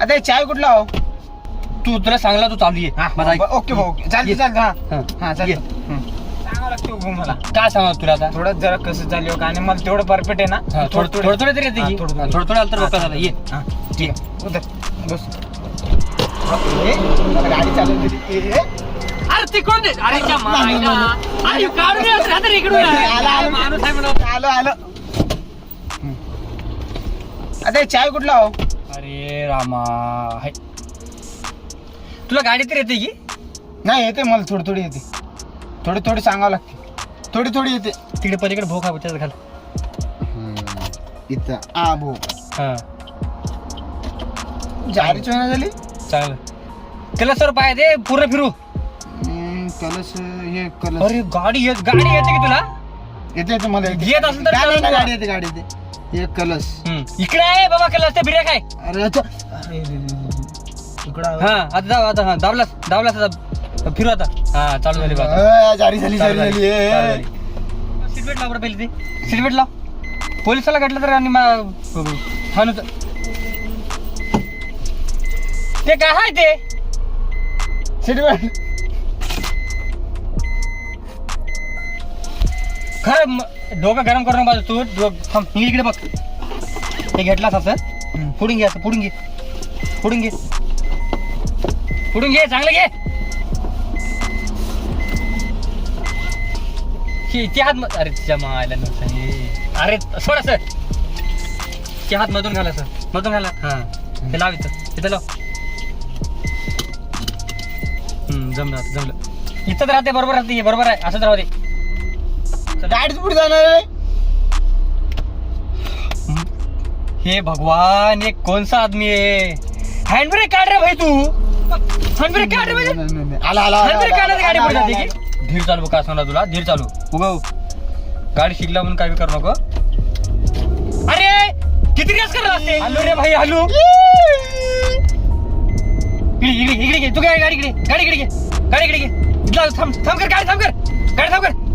आता चाय कुठला हो? तू तुला सांगला तू चालू ये ओके भाऊ ओके चालते चालते हा चालते ये. सांगावं लागते भाऊ मला काय सांगा तुला आता थोडं जरा कसं चालू का आणि मला तेवढं परफेक्ट आहे ना थोडं तरी येते की थोडं थोडं आलं तर रोका झाला ये ठीक आहे उतर बस गाडी चालवली अरे तिकडून अरे माणूस आहे म्हणा आलो आलो आता चाय कुठला हो? अरे रामा हाय तुला गाडी तर येते की नाही येते मला थोडी थोडी येते थोडी थोडी सांगावं लागते थोडी थोडी येते तिकडे पलीकडे भोग हा त्यात घाल इथं आ भाऊ हा जारीची वेळ झाली चांगलं त्याला सर पाय दे पूर्ण फिरू कलश हे कलश अरे गाडी येते की तुला येते येते मला येते. येत असेल तर नाही, चालव नाही, ना. गाडी येते गाडी येते हे कलश इकडे आहे बाबा केला असते बिर्या काय अरे अच्छा अरे इकडं हा आता जाऊ आता हा दावलास आता फिरू आता हा चालू झाली बघ जारी झाली जारी झाली सीट बेल्ट लाव बरं पहिले ते सीट बेल्ट लाव पोलिसाला घडलं तर आणि हाणू ते काय आहे ते सीट बेल्ट खरं डोकं गरम करून बाजू तू थांब इकडे बघ हे घेतलास असं पुढून घे असं पुढून घे पुढून घे पुढून घे चांगलं घे ते हात अरे तिच्या मायला नुकसान अरे सोड सर ते हात मधून घाला सर मधून घाला हा ते लाव इथं लाव जमलं इथंच राहते बरोबर राहते बरोबर आहे असंच राहू दे गाडीच पुढे जाणार आहे हे भगवान ये कौन सा आदमी है हैंड ब्रेक काढ रे भाई तू हैंड ब्रेक काढ रे भाई आला आला हैंड ब्रेक काढायला गाडी पुढे जाते की धीर चालू का सांगला तुला धीर चालू उगव गाडी शिकला म्हणून काय बी करू नको अरे किती रेस करत असते हॅलो रे भाई हॅलो इकडे तू काय गाडी इकडे घे गाडी इकडे घे इथला थांब कर गाडी थांब कर